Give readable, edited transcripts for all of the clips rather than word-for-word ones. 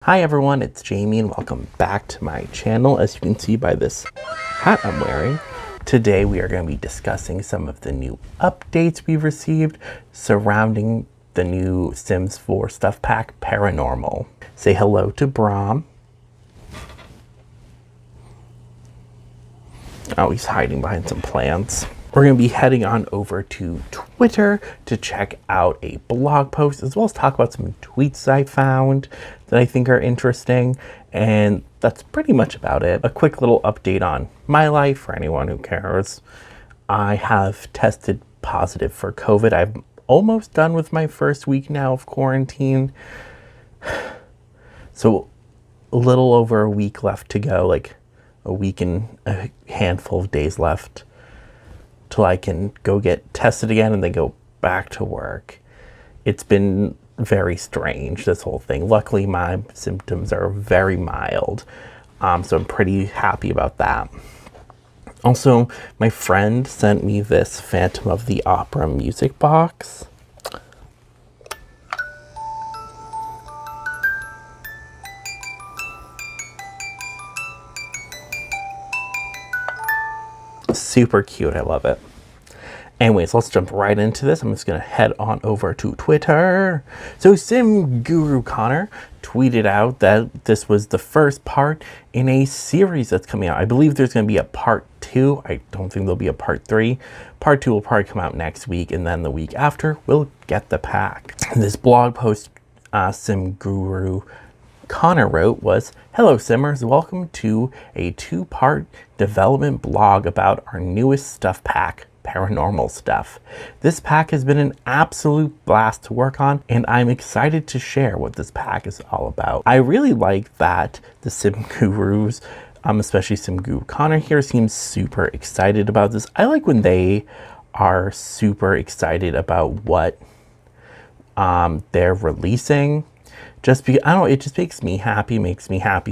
Hi everyone, it's Jamie and welcome back to my channel. As you can see by this hat I'm wearing, today we are going to be discussing some of the new updates we've received surrounding the new Sims 4 stuff pack, Paranormal. Say hello to Brom. Oh, he's hiding behind some plants. We're going to be heading on over to Twitter to check out a blog post, as well as talk about some tweets I found that I think are interesting. And that's pretty much about it. A quick little update on my life for anyone who cares. I have tested positive for COVID. I'm almost done with my first week now of quarantine. So a little over a week left to go, like a week and a handful of days left till I can go get tested again and then go back to work. It's been very strange, this whole thing. Luckily, my symptoms are very mild, so I'm pretty happy about that. Also, my friend sent me this Phantom of the Opera music box. Super cute, I love it. Anyways, let's jump right into this. I'm just gonna head on over to Twitter. So Sim Guru Connor tweeted out that this was the first part in a series that's coming out. I believe there's gonna be a part 2. I don't think there'll be a part 3. Part 2 will probably come out next week, and then the week after we'll get the pack. And this blog post Sim Guru Connor wrote was, "Hello Simmers, welcome to a 2-part development blog about our newest stuff pack, Paranormal Stuff. This pack has been an absolute blast to work on, and I'm excited to share what this pack is all about." I really like that the Sim Gurus, especially Sim Guru Connor here, seems super excited about this. I like when they are super excited about what they're releasing. Just because, I don't know, it just makes me happy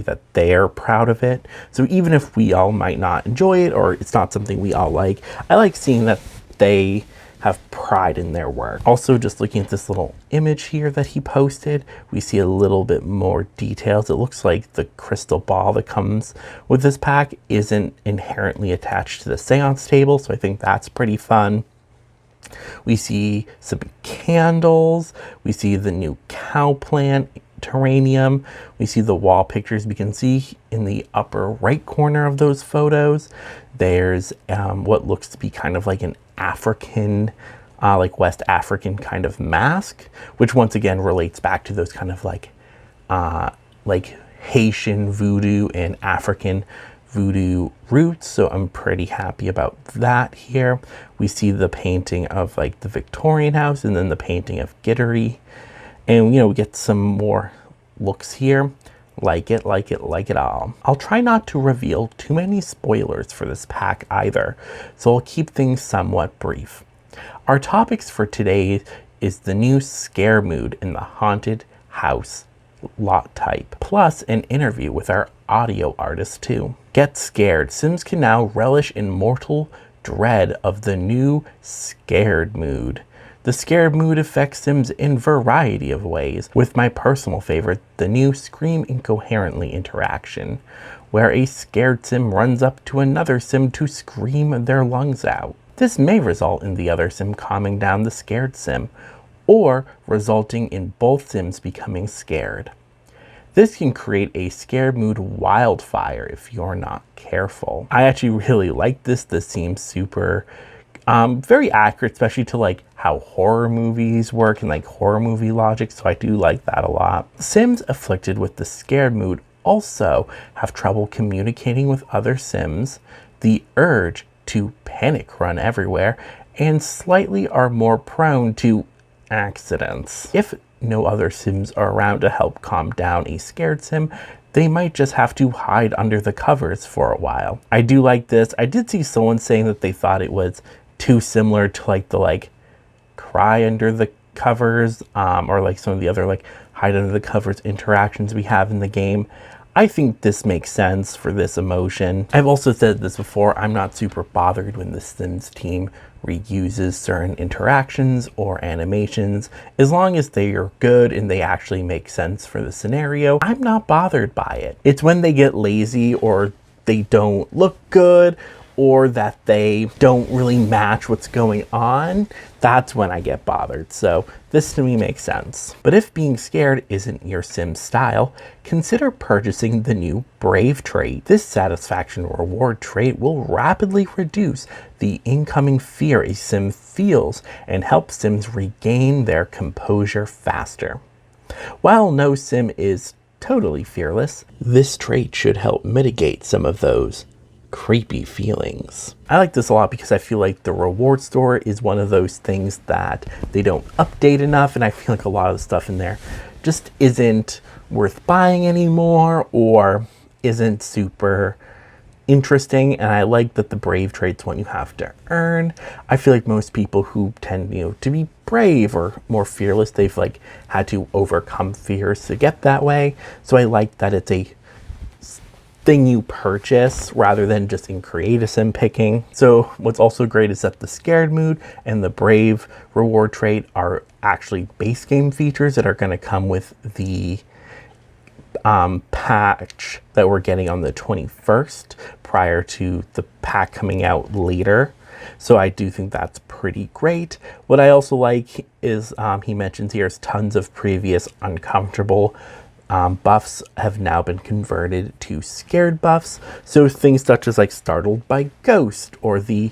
that they're proud of it. So even if we all might not enjoy it, or it's not something we all like, I like seeing that they have pride in their work. Also, just looking at this little image here that he posted, we see a little bit more details. It looks like the crystal ball that comes with this pack isn't inherently attached to the seance table, so I think that's pretty fun. We see some candles, we see the new cow plant terrarium, we see the wall pictures. We can see in the upper right corner of those photos, there's what looks to be kind of like an African, like West African kind of mask, which once again relates back to those kind of like Haitian voodoo and African voodoo roots. So I'm pretty happy about that here. We see the painting of like the Victorian house and then the painting of Guidry, and we get some more looks here. Like it all. I'll try not to reveal too many spoilers for this pack either, so I'll keep things somewhat brief. Our topics for today is the new scare mood in the haunted house lot type, plus an interview with our audio artist too. Get scared. Sims can now relish in mortal dread of the new scared mood. The scared mood affects Sims in a variety of ways, with my personal favorite, the new scream incoherently interaction, where a scared Sim runs up to another Sim to scream their lungs out. This may result in the other Sim calming down the scared Sim, or resulting in both Sims becoming scared. This can create a scared mood wildfire if you're not careful. I actually really like this. This seems super, very accurate, especially to like how horror movies work and like horror movie logic. So I do like that a lot. Sims afflicted with the scared mood also have trouble communicating with other Sims, the urge to panic run everywhere, and slightly are more prone to accidents. If no other Sims are around to help calm down a scared Sim, they might just have to hide under the covers for a while. I do like this. I did see someone saying that they thought it was too similar to like the cry under the covers, or like some of the other like hide under the covers interactions we have in the game. I think this makes sense for this emotion. I've also said this before, I'm not super bothered when the Sims team reuses certain interactions or animations, as long as they are good and they actually make sense for the scenario, I'm not bothered by it. It's when they get lazy or they don't look good or that they don't really match what's going on, that's when I get bothered. So this to me makes sense. But if being scared isn't your sim style, consider purchasing the new Brave trait. This satisfaction reward trait will rapidly reduce the incoming fear a sim feels and help sims regain their composure faster. While no sim is totally fearless, this trait should help mitigate some of those creepy feelings. I like this a lot because I feel like the reward store is one of those things that they don't update enough, and I feel like a lot of the stuff in there just isn't worth buying anymore or isn't super interesting. And I like that the brave trait's one you have to earn. I feel like most people who tend, to be brave or more fearless, they've like had to overcome fears to get that way. So I like that it's a thing you purchase rather than just in creative sim picking. So what's also great is that the scared mood and the brave reward trait are actually base game features that are going to come with the patch that we're getting on the 21st prior to the pack coming out later. So I do think that's pretty great. What I also like is he mentions here is tons of previous uncomfortable buffs have now been converted to scared buffs. So things such as like startled by ghost or the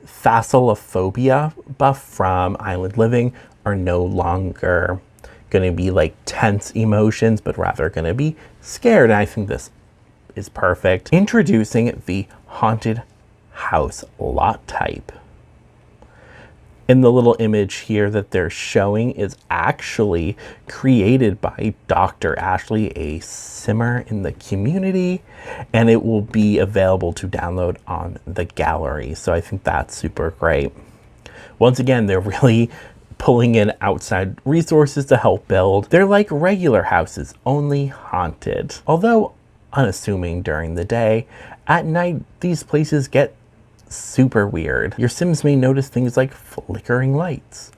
thalassophobia buff from Island Living are no longer going to be like tense emotions, but rather going to be scared. And I think this is perfect. Introducing the haunted house lot type. And the little image here that they're showing is actually created by Dr. Ashley, a simmer in the community, and it will be available to download on the gallery. So I think that's super great. Once again, they're really pulling in outside resources to help build. They're like regular houses, only haunted. Although unassuming during the day, at night these places get super weird. Your sims may notice things like flickering lights,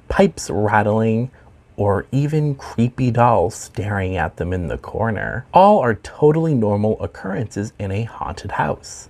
pipes rattling, or even creepy dolls staring at them in the corner. All are totally normal occurrences in a haunted house,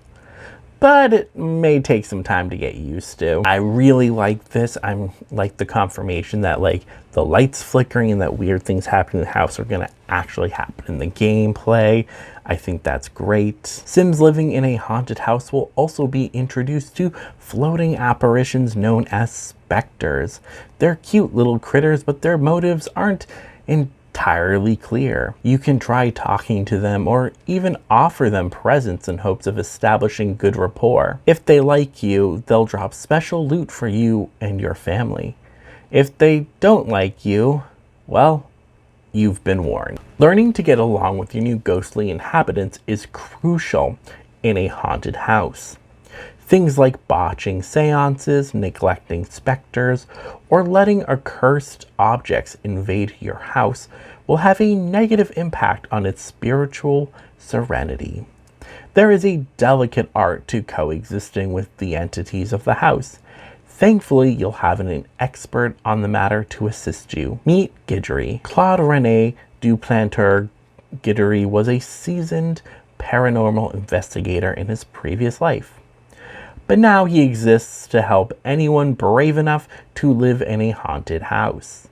but it may take some time to get used to. I really like this. I'm like the confirmation that like the lights flickering and that weird things happening in the house are gonna actually happen in the gameplay. I think that's great. Sims living in a haunted house will also be introduced to floating apparitions known as specters. They're cute little critters, but their motives aren't entirely clear. You can try talking to them or even offer them presents in hopes of establishing good rapport. If they like you, they'll drop special loot for you and your family. If they don't like you, well, you've been warned. Learning to get along with your new ghostly inhabitants is crucial in a haunted house. Things like botching seances, neglecting specters, or letting accursed objects invade your house will have a negative impact on its spiritual serenity. There is a delicate art to coexisting with the entities of the house. Thankfully, you'll have an expert on the matter to assist you. Meet Guidry. Claude Rene Duplanter Guidry was a seasoned paranormal investigator in his previous life, but now he exists to help anyone brave enough to live in a haunted house.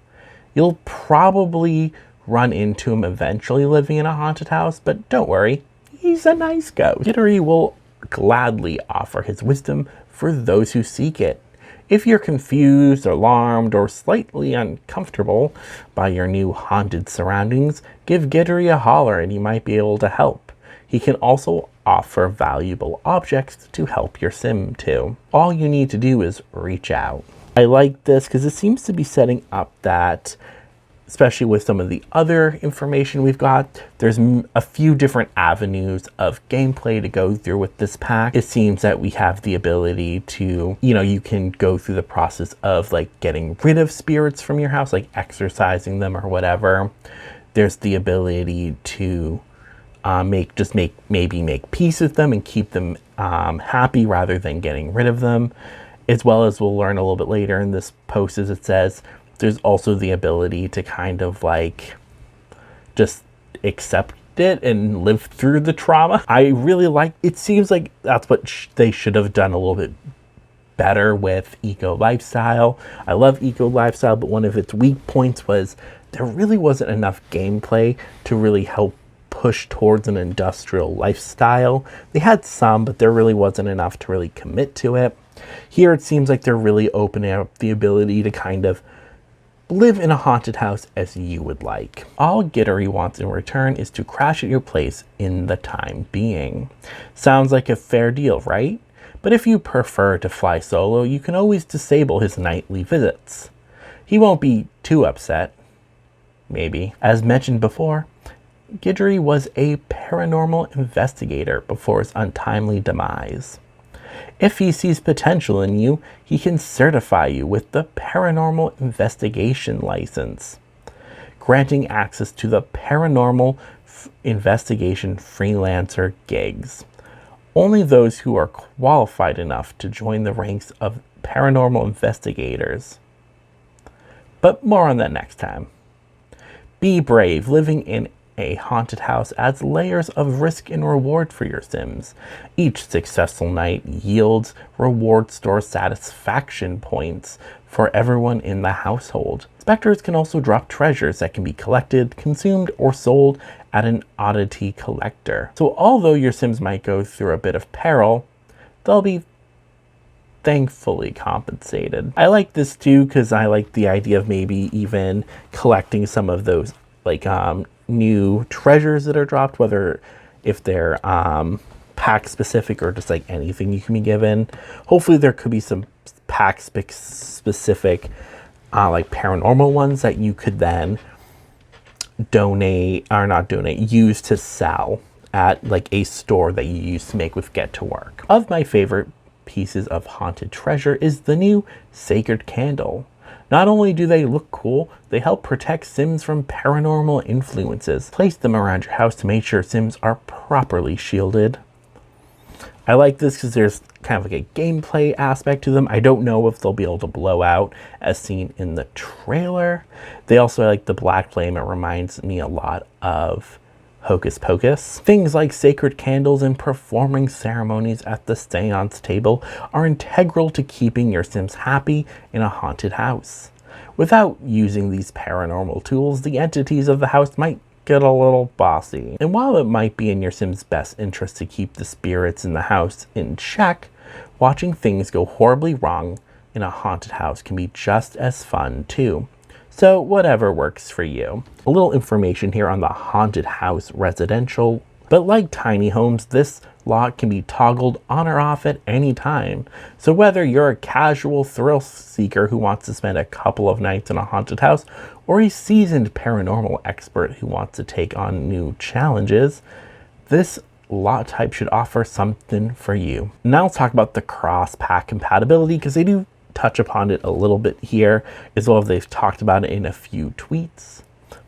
You'll probably run into him eventually living in a haunted house, but don't worry, he's a nice ghost. Guidry will gladly offer his wisdom for those who seek it. If you're confused, alarmed, or slightly uncomfortable by your new haunted surroundings, give Guidry a holler and he might be able to help. He can also offer valuable objects to help your sim too. All you need to do is reach out. I like this because it seems to be setting up that, especially with some of the other information we've got, there's a few different avenues of gameplay to go through with this pack. It seems that we have the ability to, you can go through the process of like getting rid of spirits from your house, like exorcising them or whatever. There's the ability to make peace with them and keep them happy rather than getting rid of them. as well as we'll learn a little bit later in this post, as it says, there's also the ability to kind of like just accept it and live through the trauma. I really like, it seems like that's what they should have done a little bit better with Eco Lifestyle. I love Eco Lifestyle, but one of its weak points was there really wasn't enough gameplay to really help push towards an industrial lifestyle. They had some, but there really wasn't enough to really commit to it. Here it seems like they're really opening up the ability to kind of live in a haunted house as you would like. All Guidry wants in return is to crash at your place in the time being. Sounds like a fair deal, right? But if you prefer to fly solo, you can always disable his nightly visits. He won't be too upset, maybe. As mentioned before, Guidry was a paranormal investigator before his untimely demise. If he sees potential in you, he can certify you with the Paranormal Investigation License, granting access to the Paranormal Investigation Freelancer gigs. Only those who are qualified enough to join the ranks of paranormal investigators. But more on that next time. Be brave. Living in a haunted house adds layers of risk and reward for your Sims. Each successful night yields reward store satisfaction points for everyone in the household. Specters can also drop treasures that can be collected, consumed, or sold at an oddity collector. So although your Sims might go through a bit of peril, they'll be thankfully compensated. I like this too because I like the idea of maybe even collecting some of those like new treasures that are dropped, whether if they're pack specific or just like anything you can be given. Hopefully there could be some pack specific like paranormal ones that you could then use to sell at like a store that you used to make with Get to Work. Of my favorite pieces of haunted treasure is the new Sacred Candle. Not only do they look cool, they help protect Sims from paranormal influences. Place them around your house to make sure Sims are properly shielded. I like this because there's kind of like a gameplay aspect to them. I don't know if they'll be able to blow out as seen in the trailer. They also like the black flame. It reminds me a lot of Hocus Pocus. Things like sacred candles and performing ceremonies at the seance table are integral to keeping your Sims happy in a haunted house. Without using these paranormal tools, the entities of the house might get a little bossy. And while it might be in your Sim's best interest to keep the spirits in the house in check, watching things go horribly wrong in a haunted house can be just as fun too. So whatever works for you. A little information here on the haunted house residential, but like tiny homes, this lock can be toggled on or off at any time. So whether you're a casual thrill seeker who wants to spend a couple of nights in a haunted house, or a seasoned paranormal expert who wants to take on new challenges, this lot type should offer something for you. Now let's talk about the cross-pack compatibility, because they do touch upon it a little bit here, as well as they've talked about it in a few tweets.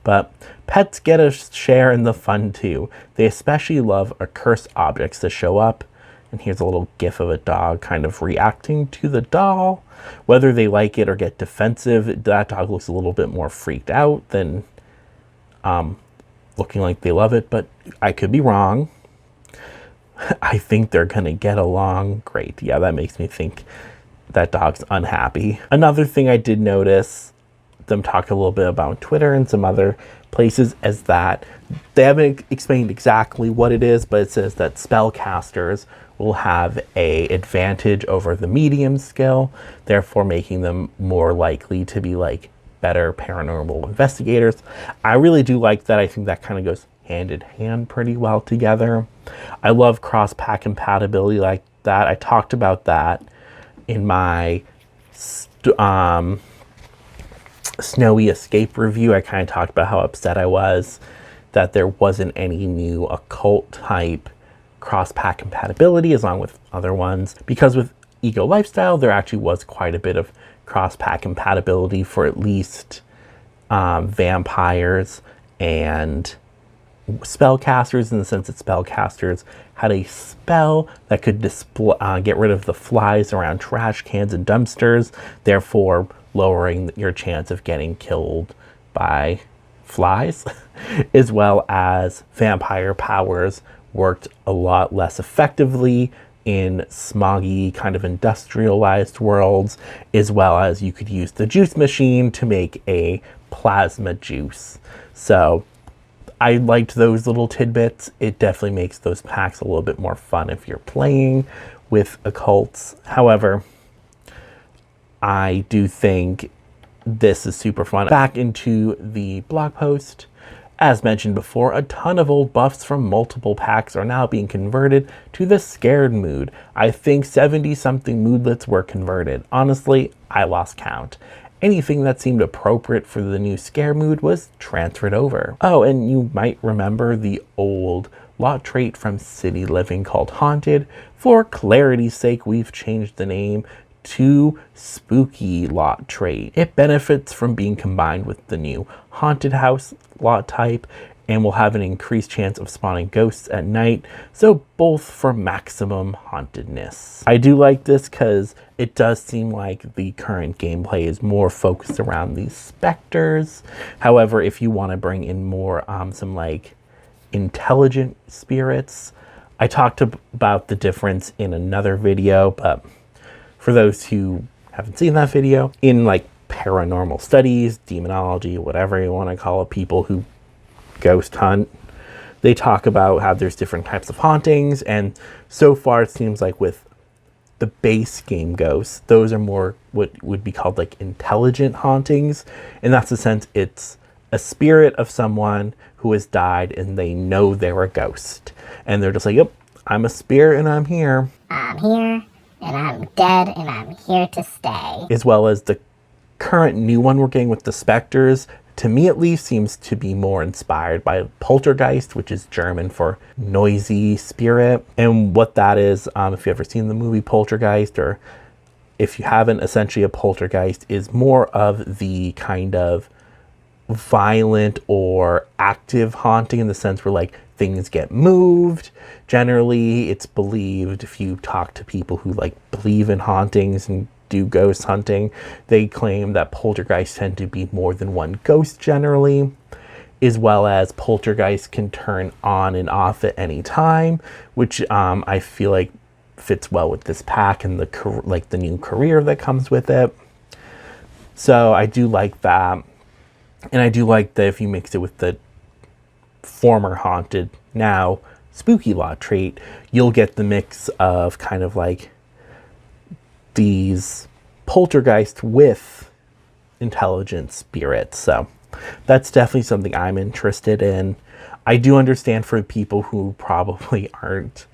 But pets get a share in the fun too. They especially love cursed objects that show up. And here's a little gif of a dog kind of reacting to the doll. Whether they like it or get defensive, that dog looks a little bit more freaked out than looking like they love it, but I could be wrong. I think they're gonna get along great. Yeah, that makes me think that dog's unhappy. Another thing I did notice them talk a little bit about on Twitter and some other places is that they haven't explained exactly what it is, but it says that spellcasters will have a advantage over the medium skill, therefore making them more likely to be like better paranormal investigators. I really do like that. I think that kind of goes hand in hand pretty well together. I love cross-pack compatibility like that. I talked about that in my Snowy Escape review. I kind of talked about how upset I was that there wasn't any new occult type cross-pack compatibility as long with other ones, because with Eco Lifestyle there actually was quite a bit of cross-pack compatibility for at least vampires and spellcasters, in the sense that spellcasters had a spell that could get rid of the flies around trash cans and dumpsters, therefore lowering your chance of getting killed by flies, as well as vampire powers worked a lot less effectively in smoggy, kind of industrialized worlds, as well as you could use the juice machine to make a plasma juice. So I liked those little tidbits. It definitely makes those packs a little bit more fun if you're playing with occults. However, I do think this is super fun. Back into the blog post. As mentioned before, a ton of old buffs from multiple packs are now being converted to the scared mood. I think 70-something moodlets were converted. Honestly, I lost count. Anything that seemed appropriate for the new scare mood was transferred over. Oh, and you might remember the old lot trait from City Living called Haunted. For clarity's sake, we've changed the name to Spooky lot trait. It benefits from being combined with the new Haunted House lot type and will have an increased chance of spawning ghosts at night, so both for maximum hauntedness. I do like this because it does seem like the current gameplay is more focused around these specters. However, if you want to bring in more some like intelligent spirits, I talked about the difference in another video, but for those who haven't seen that video, in like paranormal studies, demonology, whatever you want to call it, people who ghost hunt, they talk about how there's different types of hauntings, and so far it seems like with the base game ghosts, those are more what would be called like intelligent hauntings, and that's the sense it's a spirit of someone who has died and they know they're a ghost, and they're just like, yep, I'm a spirit and I'm here. I'm here and I'm dead and I'm here to stay. As well as the current new one we're getting with the Specters, to me at least, seems to be more inspired by poltergeist, which is German for noisy spirit. And what that is, if you've ever seen the movie Poltergeist, or if you haven't, essentially a poltergeist is more of the kind of violent or active haunting, in the sense where like things get moved. Generally, it's believed, if you talk to people who like believe in hauntings and do ghost hunting, they claim that poltergeists tend to be more than one ghost generally, as well as poltergeists can turn on and off at any time, which I feel like fits well with this pack and the new career that comes with it. So I do like that, and I do like that if you mix it with the former haunted, now spooky lot trait, you'll get the mix of kind of like these poltergeist with intelligent spirits. So that's definitely something I'm interested in. I do understand for people who probably aren't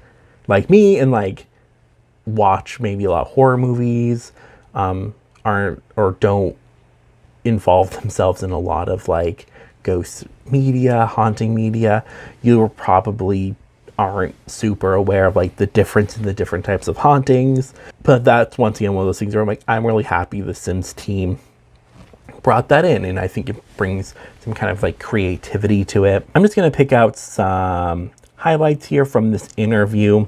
like me and like watch maybe a lot of horror movies, aren't or don't involve themselves in a lot of like ghost media, haunting media, you probably aren't super aware of like the difference in the different types of hauntings. But that's once again one of those things where I'm like, I'm really happy the Sims team brought that in, and I think it brings some kind of like creativity to it. I'm just going to pick out some highlights here from this interview.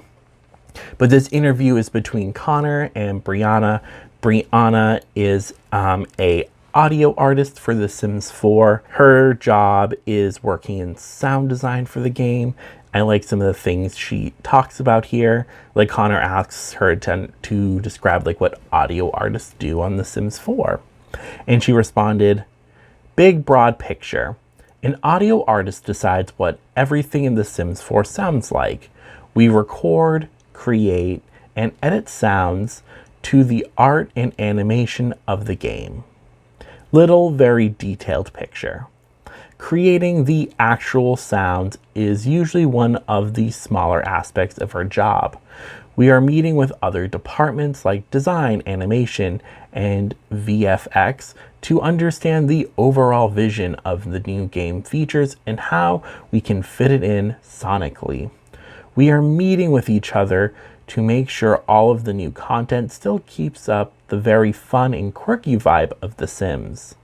But this interview is between Connor and Brianna. Brianna is a audio artist for The Sims 4. Her job is working in sound design for the game. I like some of the things she talks about here. Like Connor asks her to describe like what audio artists do on The Sims 4. And she responded, "Big broad picture. An audio artist decides what everything in The Sims 4 sounds like. We record, create, and edit sounds to the art and animation of the game. Little, very detailed picture. Creating the actual sounds is usually one of the smaller aspects of our job. We are meeting with other departments like design, animation, and VFX to understand the overall vision of the new game features and how we can fit it in sonically. We are meeting with each other to make sure all of the new content still keeps up the very fun and quirky vibe of The Sims.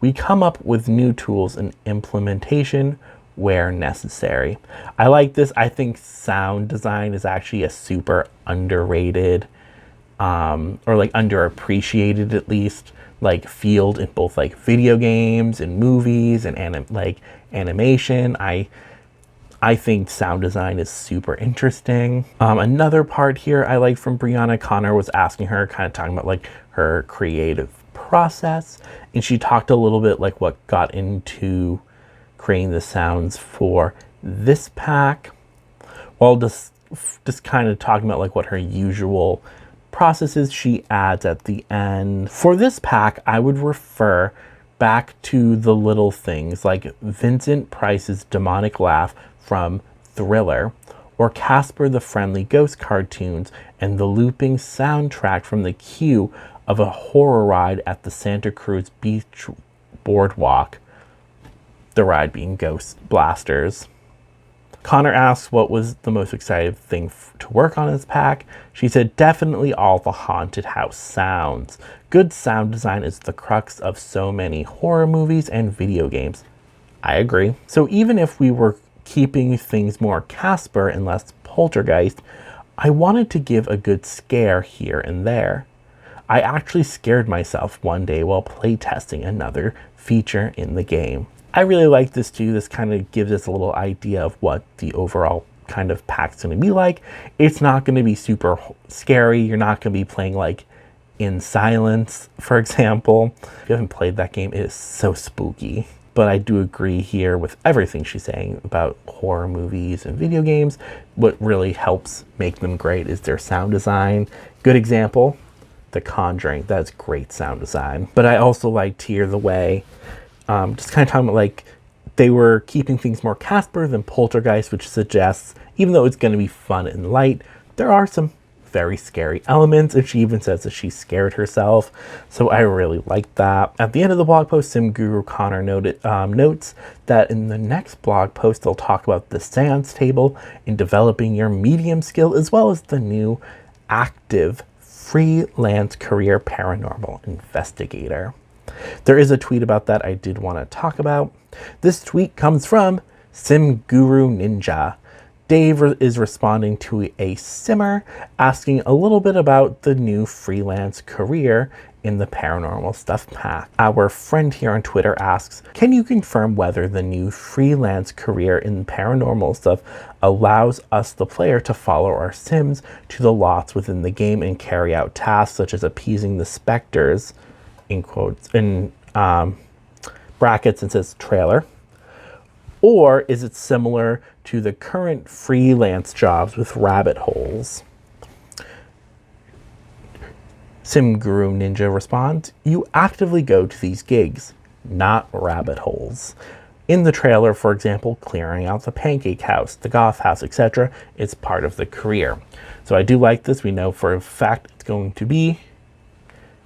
We come up with new tools and implementation where necessary. I like this. I think sound design is actually a super underrated or like underappreciated, at least, like field in both like video games and movies and animation. I think sound design is super interesting. Another part here I like from Brianna, Connor was asking her, kind of talking about like her creative process, and she talked a little bit like what got into creating the sounds for this pack, while just kind of talking about like what her usual processes she adds at the end. For this pack, I would refer back to the little things like Vincent Price's demonic laugh from Thriller, or Casper the Friendly Ghost cartoons, and the looping soundtrack from the cue of a horror ride at the Santa Cruz Beach Boardwalk, the ride being Ghost Blasters. Connor asks what was the most exciting thing to work on this pack. She said, definitely all the haunted house sounds. Good sound design is the crux of so many horror movies and video games. I agree. So even if we were keeping things more Casper and less Poltergeist, I wanted to give a good scare here and there. I actually scared myself one day while playtesting another feature in the game. I really like this too. This kind of gives us a little idea of what the overall kind of pack's going to be like. It's not going to be super scary. You're not going to be playing like In Silence, for example. If you haven't played that game, it is so spooky. But I do agree here with everything she's saying about horror movies and video games. What really helps make them great is their sound design. Good example, The Conjuring. That's great sound design. But I also liked here the way, just kind of talking about like they were keeping things more Casper than Poltergeist, which suggests, even though it's going to be fun and light, there are some very scary elements, and she even says that she scared herself. So I really like that. At the end of the blog post, Sim Guru Connor notes that in the next blog post, they'll talk about the seance table in developing your medium skill, as well as the new active freelance career paranormal investigator. There is a tweet about that I did want to talk about. This tweet comes from Sim Guru Ninja. Dave is responding to a simmer asking a little bit about the new freelance career in the paranormal stuff pack. Our friend here on Twitter asks, can you confirm whether the new freelance career in paranormal stuff allows us, the player, to follow our sims to the lots within the game and carry out tasks such as appeasing the specters, in quotes, in brackets, and says trailer? Or is it similar to the current freelance jobs with rabbit holes? Sim Guru Ninja responds, you actively go to these gigs, not rabbit holes. In the trailer, for example, clearing out the pancake house, the goth house, etc., is part of the career. So I do like this. We know for a fact it's going to be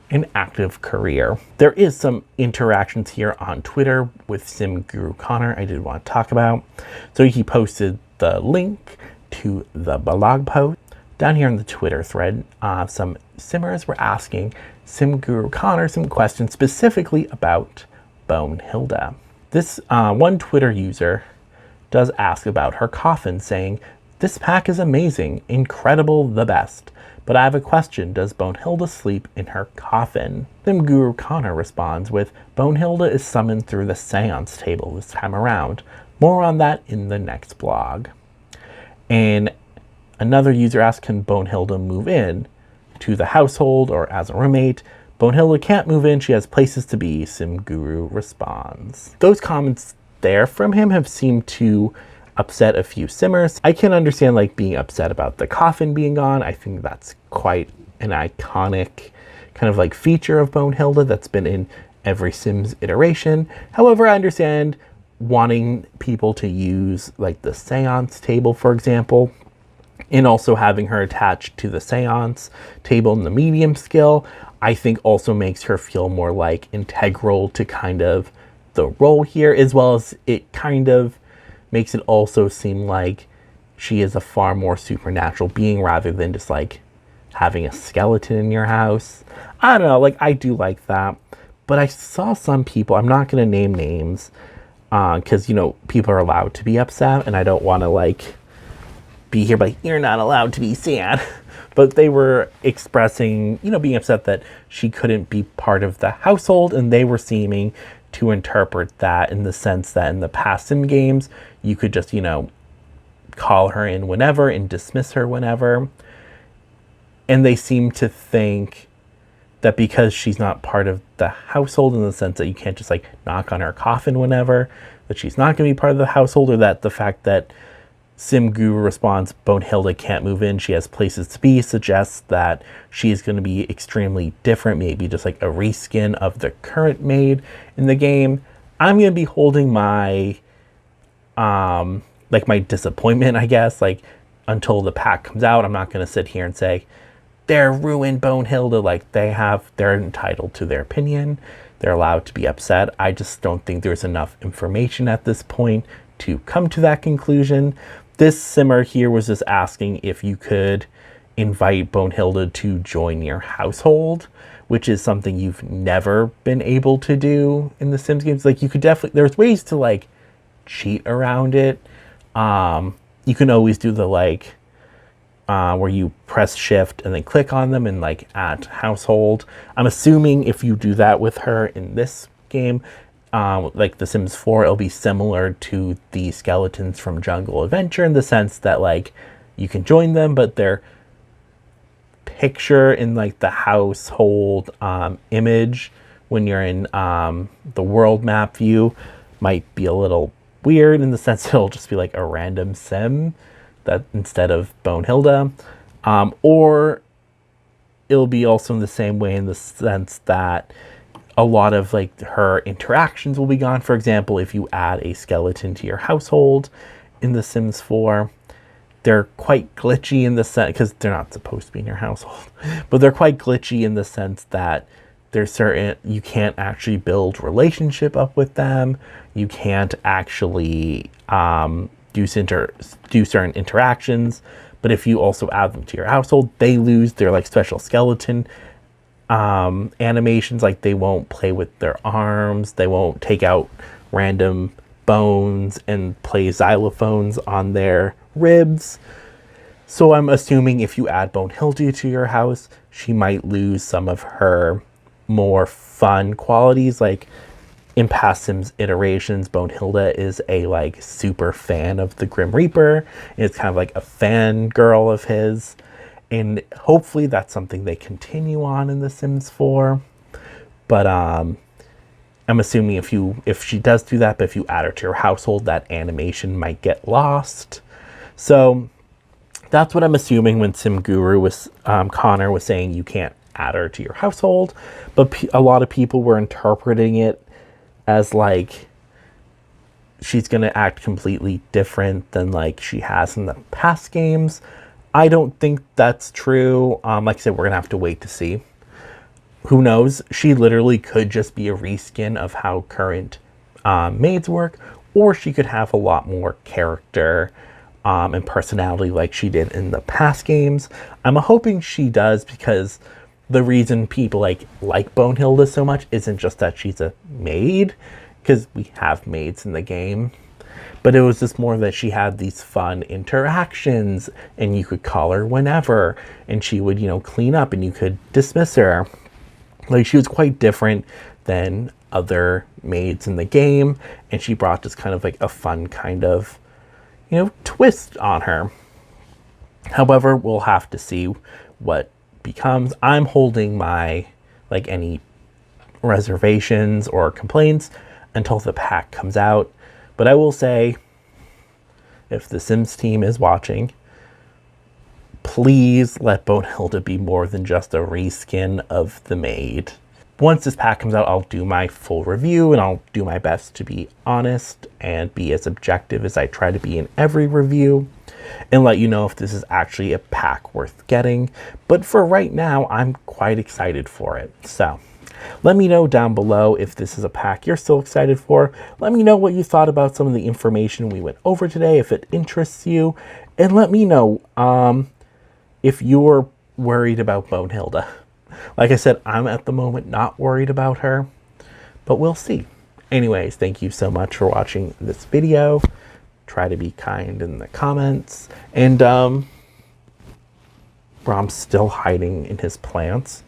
an active career. There is some interactions here on Twitter with Sim Guru Connor I did want to talk about. So he posted the link to the blog post. Down here in the Twitter thread, some simmers were asking Sim Guru Connor some questions specifically about Bone Hilda. This one Twitter user does ask about her coffin, saying, this pack is amazing, incredible, the best. But I have a question, does Bonehilda sleep in her coffin? Then Guru Connor responds with, Bonehilda is summoned through the seance table this time around. More on that in the next blog. And another user asks, can Bonehilda move in to the household or as a roommate? Bonehilda can't move in, she has places to be, Sim Guru responds. Those comments there from him have seemed to upset a few simmers. I can understand like being upset about the coffin being gone. I think that's quite an iconic kind of like feature of Bonehilda that's been in every Sims iteration. However, I understand wanting people to use like the seance table, for example, and also having her attached to the seance table in the medium skill, I think also makes her feel more like integral to kind of the role here, as well as it kind of makes it also seem like she is a far more supernatural being rather than just like having a skeleton in your house. I don't know, like I do like that. But I saw some people, I'm not going to name names, because, people are allowed to be upset, and I don't want to, like, be here, but you're not allowed to be sad. But they were expressing, being upset that she couldn't be part of the household, and they were seeming to interpret that in the sense that in the past Sim games, you could just, call her in whenever and dismiss her whenever. And they seem to think that because she's not part of the household, in the sense that you can't just like knock on her coffin whenever, that she's not going to be part of the household, or that the fact that Sim Guru responds, Bonehilda can't move in, she has places to be, suggests that she is going to be extremely different, maybe just like a reskin of the current maid in the game. I'm going to be holding my, my disappointment, I guess, like until the pack comes out. I'm not going to sit here and say, they're ruined Bonehilda. Like they're entitled to their opinion. They're allowed to be upset. I just don't think there's enough information at this point to come to that conclusion. This simmer here was just asking if you could invite Bonehilda to join your household, which is something you've never been able to do in the Sims games. Like you could definitely, there's ways to like cheat around it. You can always do the like, where you press shift and then click on them and like add household. I'm assuming if you do that with her in this game, like The Sims 4, it'll be similar to the skeletons from Jungle Adventure in the sense that like you can join them, but their picture in like the household image when you're in the world map view might be a little weird, in the sense it'll just be like a random sim that instead of Bonehilda, or it'll be also in the same way in the sense that a lot of like her interactions will be gone. For example, if you add a skeleton to your household in The Sims 4, they're quite glitchy in the sense, because they're not supposed to be in your household, but they're quite glitchy in the sense that there's certain, you can't actually build relationship up with them. You can't actually do certain interactions. But if you also add them to your household, they lose their like special skeleton animations. Like they won't play with their arms, they won't take out random bones and play xylophones on their ribs. So I'm assuming if you add Bonehilda to your house, she might lose some of her more fun qualities. Like in past Sims iterations, Bonehilda is a like super fan of the Grim Reaper, and it's kind of like a fangirl of his. And hopefully that's something they continue on in The Sims 4. But I'm assuming if she does do that, but if you add her to your household, that animation might get lost. So that's what I'm assuming when Sim Guru was Connor was saying you can't add her to your household. But a lot of people were interpreting it as like she's going to act completely different than like she has in the past games. I don't think that's true. Like I said, we're going to have to wait to see. Who knows? She literally could just be a reskin of how current maids work, or she could have a lot more character and personality like she did in the past games. I'm hoping she does, because the reason people like Bonehilda so much isn't just that she's a maid, because we have maids in the game, but it was just more that she had these fun interactions and you could call her whenever and she would, clean up and you could dismiss her. Like she was quite different than other maids in the game, and she brought just kind of like a fun kind of, twist on her. However, we'll have to see what becomes. I'm holding my any reservations or complaints until the pack comes out. But I will say, if the Sims team is watching, please let Bonehilda be more than just a reskin of the maid. Once this pack comes out, I'll do my full review, and I'll do my best to be honest and be as objective as I try to be in every review, and let you know if this is actually a pack worth getting. But for right now, I'm quite excited for it. So let me know down below if this is a pack you're still excited for. Let me know what you thought about some of the information we went over today, if it interests you, and let me know if you're worried about Bonehilda. Like I said, I'm at the moment not worried about her, but we'll see. Anyways, thank you so much for watching this video. Try to be kind in the comments. And Brahm's still hiding in his plants.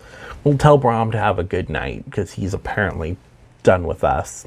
We'll tell Brahm to have a good night because he's apparently done with us.